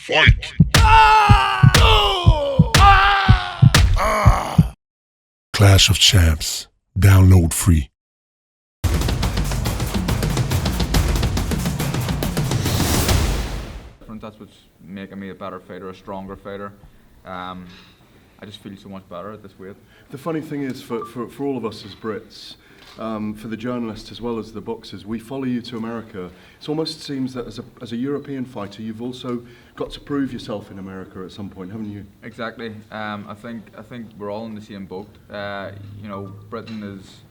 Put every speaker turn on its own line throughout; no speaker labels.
Fight! Clash of Champs. Download free.
That's what's making me a better fighter, a stronger fighter. I just feel so much better at this weight.
The funny thing is, for all of us as Brits, for the journalists as well as the boxers, we follow you to America. It almost seems that as a European fighter, you've also got to prove yourself in America at some point, haven't you?
Exactly. I think we're all in the same boat. Britain is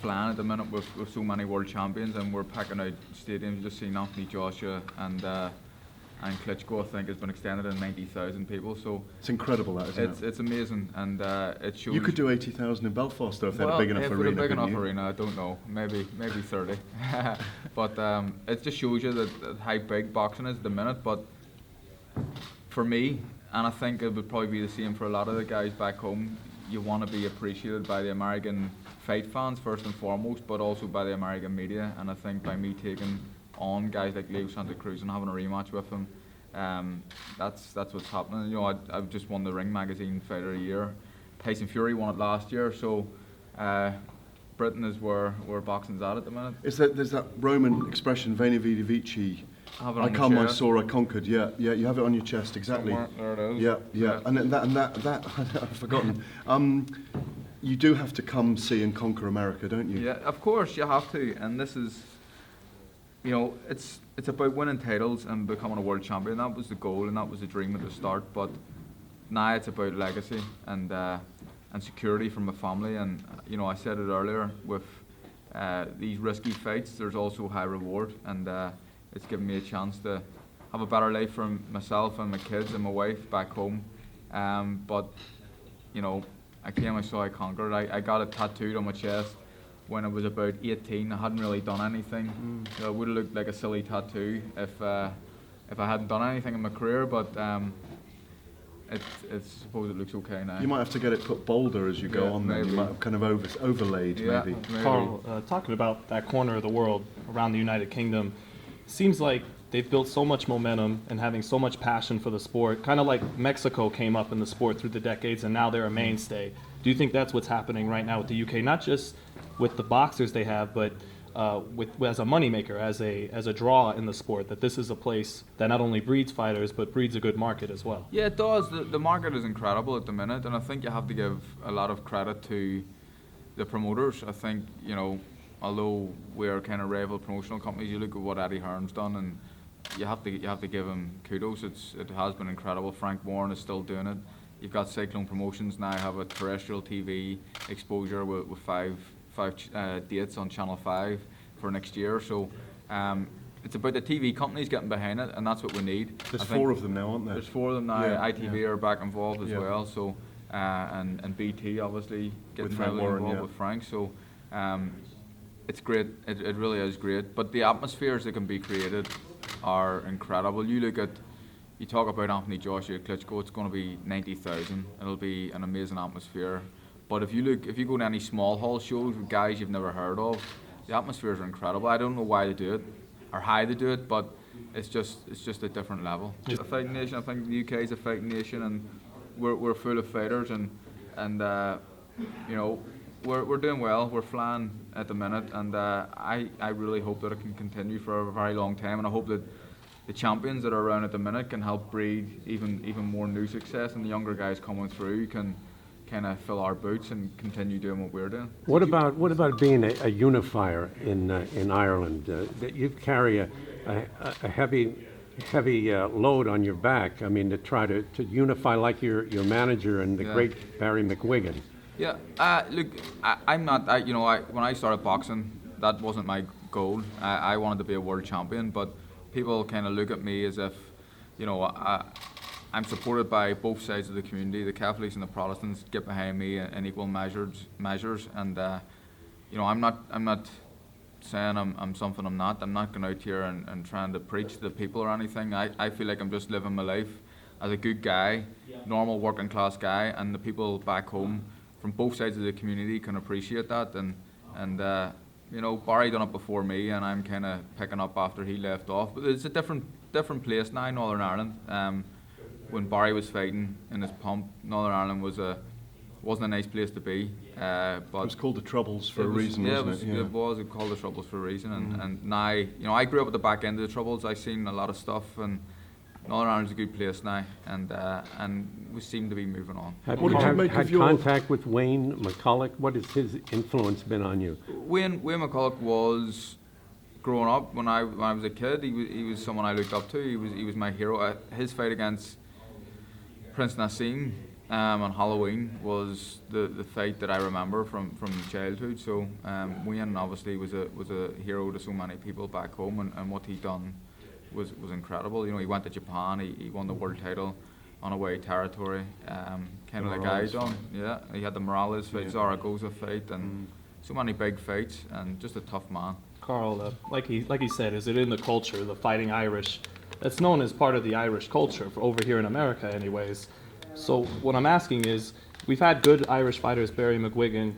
flying at the minute with so many world champions, and we're packing out stadiums. Just seeing Anthony Joshua and Klitschko, I think, has been extended to 90,000 people. So
it's incredible, that, isn't it?
It's amazing, and it shows.
You could do 80,000 in Belfast, though, if they had a big enough arena.
Well, if a big enough arena, I don't know. Maybe 30. But it just shows you that how big boxing is at the minute. But for me, and I think it would probably be the same for a lot of the guys back home, you want to be appreciated by the American fight fans first and foremost, but also by the American media. And I think by me taking on guys like Santa Cruz and having a rematch with him, that's what's happening. I've just won the Ring Magazine Fighter of the Year. Tyson Fury won it last year, so Britain is where boxing's at the minute.
There's that Roman expression, Veni Vidi Vici. I come, I saw, I conquered. Yeah, you have it on your chest, exactly.
Somewhere, there it is.
Yeah. And that I've forgotten. You do have to come, see, and conquer America, don't you?
Yeah, of course you have to, and this is. It's about winning titles and becoming a world champion. That was the goal and that was the dream at the start. But now it's about legacy and security for my family. And I said it earlier, with these risky fights, there's also high reward, and it's given me a chance to have a better life for myself and my kids and my wife back home. But I came, I saw, I conquered. I got it tattooed on my chest when I was about 18. I hadn't really done anything. It would have looked like a silly tattoo if I hadn't done anything in my career, but I suppose it looks okay now.
You might have to get it put bolder as you go on. Then you might have kind of overlaid, maybe.
Carl, talking about that corner of the world around the United Kingdom, seems like they've built so much momentum and having so much passion for the sport, kind of like Mexico came up in the sport through the decades and now they're a mainstay. Do you think that's what's happening right now with the UK? Not just with the boxers they have, but as a moneymaker, as a draw in the sport, that this is a place that not only breeds fighters, but breeds a good market as well.
Yeah, it does. The market is incredible at the minute, and I think you have to give a lot of credit to the promoters. I think, although we're kind of rival promotional companies, you look at what Eddie Hearn's done, and you have to give him kudos. It has been incredible. Frank Warren is still doing it. You've got Cyclone Promotions now have a terrestrial TV exposure with five dates on Channel 5 for next year. So it's about the TV companies getting behind it, and that's what we need.
There's 4 of them now, aren't there?
There's 4 of them now.
Yeah,
ITV are back involved as well. So and BT obviously getting heavily involved with Frank. So it's great. It really is great. But the atmospheres that can be created are incredible. You talk about Anthony Joshua, Klitschko, it's going to be 90,000. It'll be an amazing atmosphere. But if you go to any small hall shows with guys you've never heard of, the atmospheres are incredible. I don't know why they do it or how they do it, but it's just a different level. It's a fighting nation. I think the UK is a fighting nation, and we're full of fighters, and we're doing well. We're flying at the minute, and I really hope that it can continue for a very long time, and I hope that the champions that are around at the minute can help breed even more new success, and the younger guys coming through can kind of fill our boots and continue doing what we're doing.
What about being a unifier in Ireland? That you carry a heavy load on your back. I mean, to try to unify like your manager and the great Barry McGregor.
Yeah. Look, I'm not. When I started boxing, that wasn't my goal. I wanted to be a world champion, but people kind of look at me as if, I'm supported by both sides of the community. The Catholics and the Protestants get behind me in equal measures, and I'm not saying I'm something I'm not. I'm not going out here and trying to preach to the people or anything. I feel like I'm just living my life as a good guy, normal working class guy, and the people back home from both sides of the community can appreciate that. And Barry done it before me, and I'm kind of picking up after he left off. But it's a different different place now, Northern Ireland. When Barry was fighting in his pump, Northern Ireland wasn't a nice place to be.
It
But
was called the Troubles for a reason,
yeah,
wasn't it?
it was. It called the Troubles for a reason. And now, I grew up at the back end of the Troubles. I seen a lot of stuff, and Northern Ireland's a good place now, and we seem to be moving on.
Have
What
you
did you make of
had
your-
contact with Wayne McCulloch? What has his influence been on you?
Wayne McCulloch was growing up when I was a kid. He was someone I looked up to. He was my hero. His fight against Prince Nassim on Halloween was the fight that I remember from childhood. So Wayne obviously was a hero to so many people back home, and what he done was incredible. He went to Japan. He won the world title on away territory. Kind of like I
Morales
done.
fight.
Yeah, he had the Morales fight,
Yeah.
Zaragoza fight, and so many big fights, and just a tough man.
Carl, like he said, is it in the culture, the fighting Irish? That's known as part of the Irish culture for over here in America, anyways. So what I'm asking is, we've had good Irish fighters, Barry McGuigan,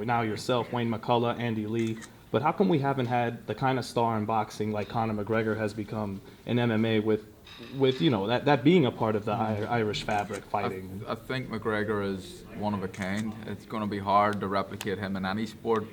now yourself, Wayne McCulloch, Andy Lee, but how come we haven't had the kind of star in boxing like Conor McGregor has become in MMA with that being a part of the Irish fabric fighting?
I think McGregor is one of a kind. It's going to be hard to replicate him in any sport.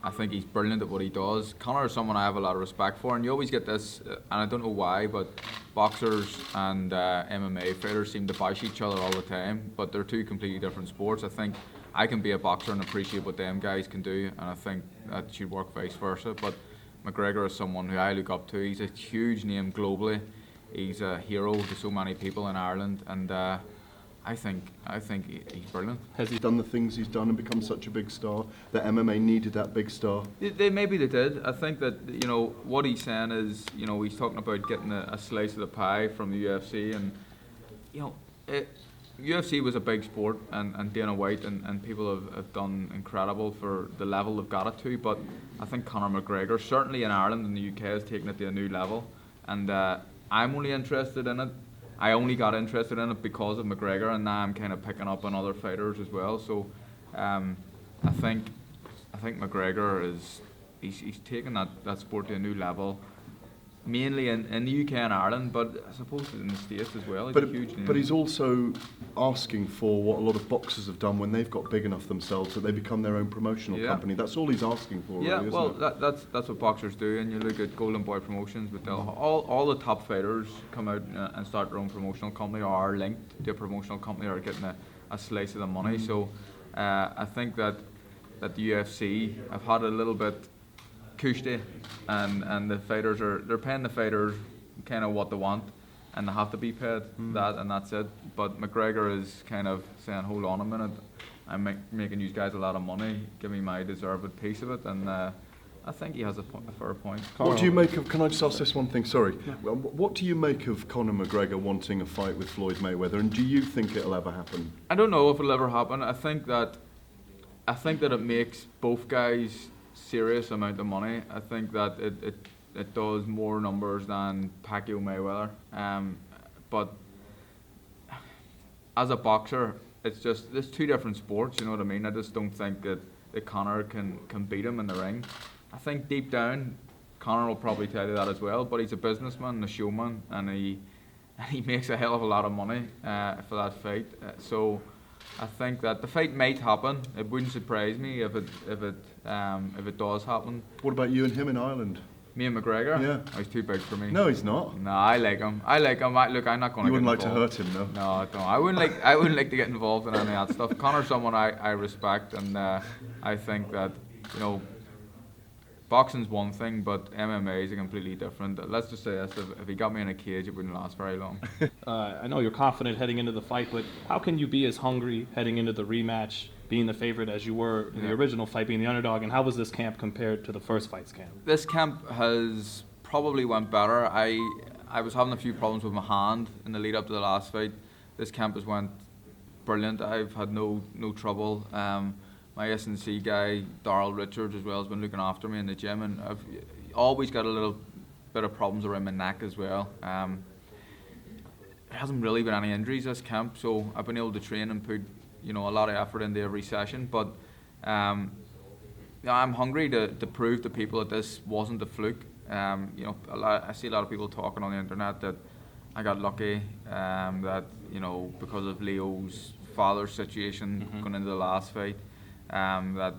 I think he's brilliant at what he does. Conor is someone I have a lot of respect for, and you always get this, and I don't know why, but boxers and MMA fighters seem to bash each other all the time, but they're two completely different sports. I think I can be a boxer and appreciate what them guys can do, and I think that should work vice versa. But McGregor is someone who I look up to. He's a huge name globally. He's a hero to so many people in Ireland, and I think he's brilliant.
Has he done the things he's done and become such a big star that MMA needed that big star?
Maybe they did. I think that what he's saying is he's talking about getting a slice of the pie from the UFC, and UFC was a big sport, and Dana White and people have done incredible for the level they've got it to. But I think Conor McGregor, certainly in Ireland and the UK, has taken it to a new level, and I'm only interested in it. I only got interested in it because of McGregor, and now I'm kind of picking up on other fighters as well. So I think McGregor he's taken that sport to a new level, mainly in the UK and Ireland, but I suppose in the States as well. He's a huge name.
But he's also asking for what a lot of boxers have done when they've got big enough themselves that they become their own promotional company. That's all he's asking for,
yeah,
really,
well,
isn't it?
that's what boxers do, and you look at Golden Boy Promotions, but all the top fighters come out and start their own promotional company, or are linked to a promotional company, or getting a slice of the money. So I think that the UFC have had a little bit cushy, and the fighters they're paying the fighters kind of what they want, and they have to be paid that, and that's it. But McGregor is kind of saying, hold on a minute, I'm making you guys a lot of money, give me my deserved piece of it, and I think he has a fair point.
What do you make of, can I just ask this one thing, sorry. Well, what do you make of Conor McGregor wanting a fight with Floyd Mayweather, and do you think it'll ever happen?
I don't know if it'll ever happen. I think that it makes both guys serious amount of money. I think that it does more numbers than Pacquiao Mayweather. But as a boxer, it's two different sports. You know what I mean? I just don't think that Conor can beat him in the ring. I think deep down, Conor will probably tell you that as well. But he's a businessman and a showman, and he makes a hell of a lot of money for that fight. So I think that the fight might happen. It wouldn't surprise me if it does happen.
What about you and him in Ireland?
Me and McGregor?
Yeah.
Oh, he's too big for me.
No, he's not.
No, I like him. Look, I'm not going to.
You wouldn't
get
like to
involved.
hurt him, no?
No, I don't. I wouldn't like to get involved in any of that stuff. Conor's someone I respect, and I think that boxing's one thing, but MMA is a completely different. Let's just say this: if he got me in a cage, it wouldn't last very long.
I know you're confident heading into the fight, but how can you be as hungry heading into the rematch, being the favorite as you were in the original fight, being the underdog, and how was this camp compared to the first fight's camp?
This camp has probably went better. I was having a few problems with my hand in the lead up to the last fight. This camp has went brilliant. I've had no trouble. My S&C guy, Darryl Richards, as well, has been looking after me in the gym, and I've always got a little bit of problems around my neck as well. There hasn't really been any injuries this camp, so I've been able to train and put a lot of effort into every session. But I'm hungry to prove to people that this wasn't a fluke. I see a lot of people talking on the internet that I got lucky, that because of Leo's father's situation going into the last fight, that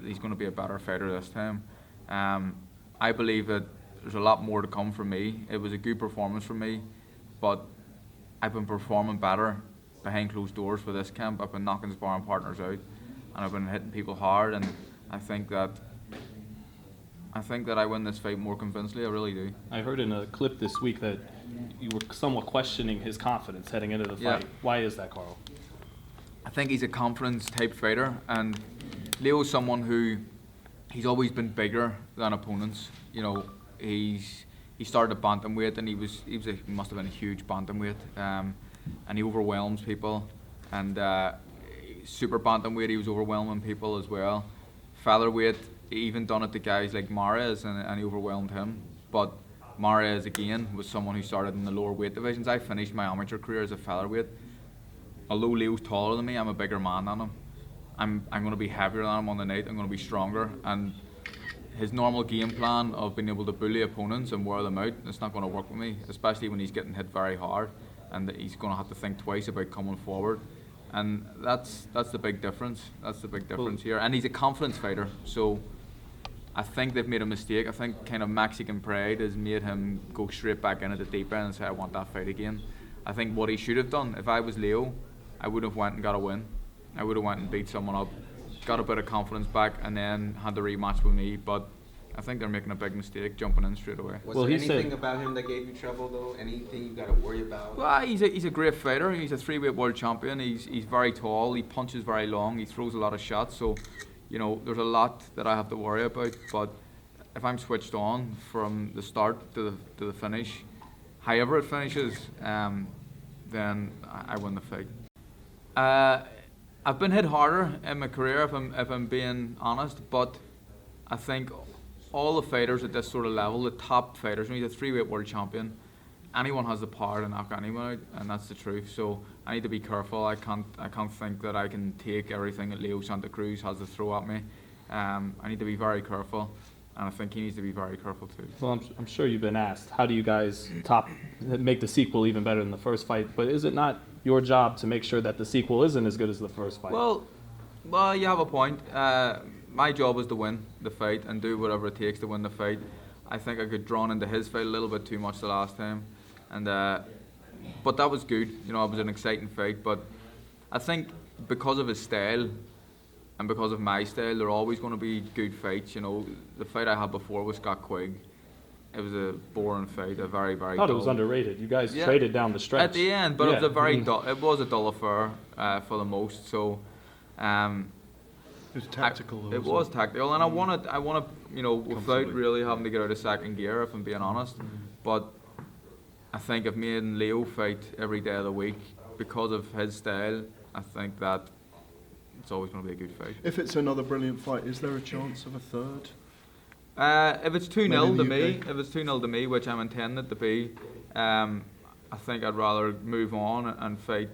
he's going to be a better fighter this time. I believe that there's a lot more to come from me. It was a good performance from me, but I've been performing better behind closed doors for this camp. I've been knocking sparring partners out, and I've been hitting people hard, and I think that I win this fight more convincingly. I really do.
I heard in a clip this week that you were somewhat questioning his confidence heading into the fight.
Yeah.
Why is that, Carl?
I think he's a confidence-type fighter, and Leo's someone who he's always been bigger than opponents. He started at bantamweight, and he must have been a huge bantamweight, and he overwhelms people. And super bantamweight, he was overwhelming people as well. Featherweight, he even done it to guys like Mares, and he overwhelmed him. But Mares again was someone who started in the lower weight divisions. I finished my amateur career as a featherweight. Although Leo's taller than me, I'm a bigger man than him. I'm going to be heavier than him on the night. I'm going to be stronger, and his normal game plan of being able to bully opponents and wear them out, it's not going to work with me, especially when he's getting hit very hard, and he's going to have to think twice about coming forward. And that's the big difference. That's the big difference here. And he's a confidence fighter, so I think they've made a mistake. I think kind of Mexican pride has made him go straight back into the deep end and say, I want that fight again. I think what he should have done, if I was Leo, I would have went and got a win. I would have went and beat someone up, got a bit of confidence back, and then had the rematch with me. But I think they're making a big mistake jumping in straight away.
Was there anything about him that gave you trouble, though? Anything you got to worry about?
Well, he's a great fighter. He's a 3-weight world champion. He's very tall. He punches very long. He throws a lot of shots. So, there's a lot that I have to worry about. But if I'm switched on from the start to the finish, however it finishes, then I win the fight. I've been hit harder in my career, if I'm being honest. But I think all the fighters at this sort of level, the top fighters, he's a 3-weight world champion. Anyone has the power to knock anyone out, and that's the truth. So I need to be careful. I can't think that I can take everything that Leo Santa Cruz has to throw at me. I need to be very careful, and I think he needs to be very careful too.
Well, I'm sure you've been asked, how do you guys make the sequel even better than the first fight? But is it not your job to make sure that the sequel isn't as good as the first fight?
Well, you have a point. My job is to win the fight and do whatever it takes to win the fight. I think I got drawn into his fight a little bit too much the last time, and but that was good. It was an exciting fight. But I think because of his style and because of my style, there are always going to be good fights. The fight I had before with Scott Quigg, it was a boring fight, a very, very.
I thought
dull.
it was underrated. You guys traded down the stretch
At the end, but
yeah.
it was a very dull. It was a dull affair for the most. So.
It was tactical.
It was tactical, and I want to, without really having to get out of second gear, if I'm being honest. But I think if me and Leo fight every day of the week, because of his style, I think that it's always going to be a good fight.
If it's another brilliant fight, is there a chance of a third?
If it's 2-0 to me,
UK?
if it's 2-0 to me, which I'm intending it to be, I think I'd rather move on and fight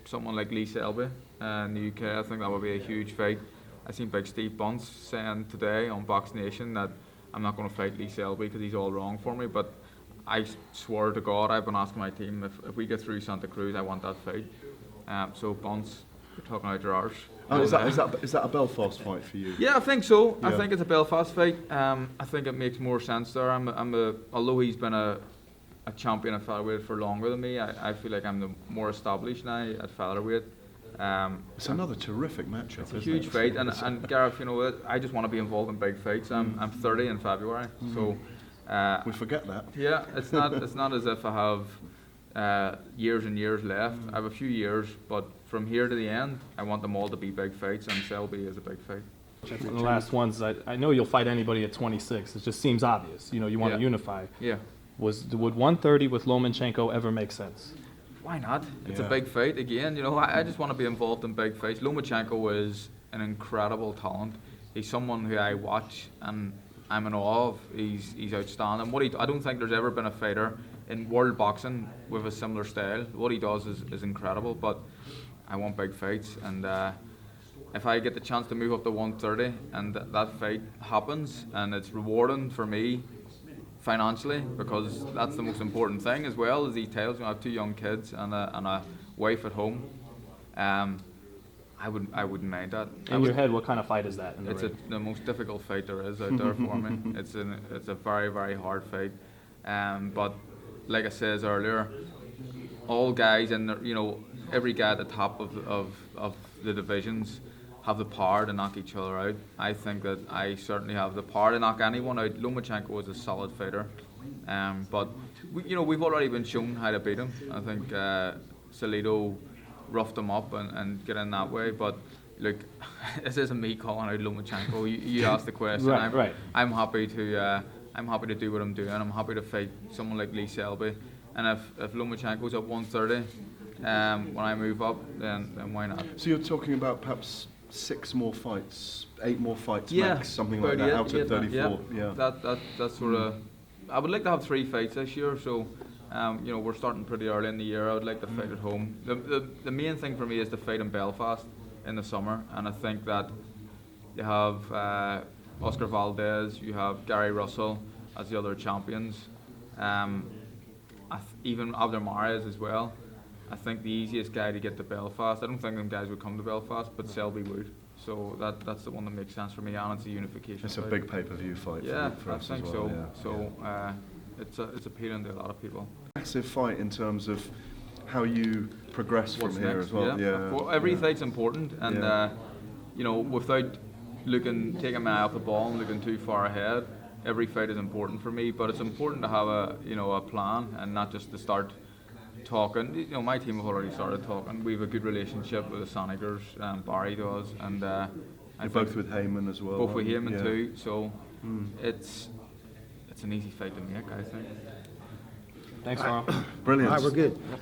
someone like Lee Selby in the UK. I think that would be a huge fight. I seen Big Steve Bunce saying today on Box Nation that I'm not going to fight Lee Selby because he's all wrong for me. But I swear to God, I've been asking my team if we get through Santa Cruz, I want that fight. So Bunce, you're talking out your arse.
Is that a Belfast fight for you?
Yeah, I think so.
Yeah.
I think it's a Belfast fight. I think it makes more sense there. Although he's been a champion at featherweight for longer than me, I feel like I'm the more established now at featherweight.
It's another terrific matchup.
It's a huge fight, and Gareth, I just want to be involved in big fights. I'm 30 in February, so
We forget that.
yeah, it's not as if I have years and years left. I have a few years, but from here to the end, I want them all to be big fights, and Selby is a big fight.
One of the last ones, I know you'll fight anybody at 26. It just seems obvious. You want to
Yeah.
unify.
Yeah.
Would 130 with Lomachenko ever make sense?
Why not? It's
Yeah.
a big fight again. I just want to be involved in big fights. Lomachenko is an incredible talent. He's someone who I watch and I'm in awe of. He's outstanding. I don't think there's ever been a fighter in world boxing with a similar style. What he does is incredible. But I want big fights, and if I get the chance to move up to 130 and that fight happens and it's rewarding for me, financially, because that's the most important thing as well as these titles. You know, I have 2 young kids and a wife at home. I wouldn't mind that.
In your head, what kind of fight is that? In the
It's
ring?
the most difficult fight there is out there for me. It's a very, very hard fight. But like I said earlier, all guys in the, you know, every guy at the top of the divisions have the power to knock each other out. I think that I certainly have the power to knock anyone out. Lomachenko is a solid fighter, but we've already been shown how to beat him. I think Salido roughed him up and get in that way. But look, this isn't me calling out Lomachenko. You asked the question.
Right.
I'm happy to do what I'm doing. I'm happy to fight someone like Lee Selby. And if Lomachenko's up 130, when I move up, then why not?
So you're talking about perhaps 6 more fights, 8 more fights
Yeah,
max, something like that, out of 34. Yeah.
That's sort of. I would like to have 3 fights this year, so we're starting pretty early in the year. I would like to fight at home. The main thing for me is to fight in Belfast in the summer, and I think that you have Oscar Valdez, you have Gary Russell as the other champions, even Abder Mares as well. I think the easiest guy to get to Belfast, I don't think them guys would come to Belfast, but Selby would. So that's the one that makes sense for me, and it's a unification
It's a
fight.
big pay-per-view fight for
I
us
think
as well.
so.
Yeah.
So it's appealing to a lot of people.
Massive fight in terms of how you progress
What's
from here
next?
as well. Yeah.
Well, every fight's important, and without taking my eye off the ball and looking too far ahead, every fight is important for me. But it's important to have a plan and not just to start talking. My team have already started talking. We have a good relationship with the Sonicers, Barry does, and
You're both with Heyman as well.
both with him
yeah.
too. So it's an easy fight to make, I think.
Thanks, Carl.
Brilliant.
All right, we're good.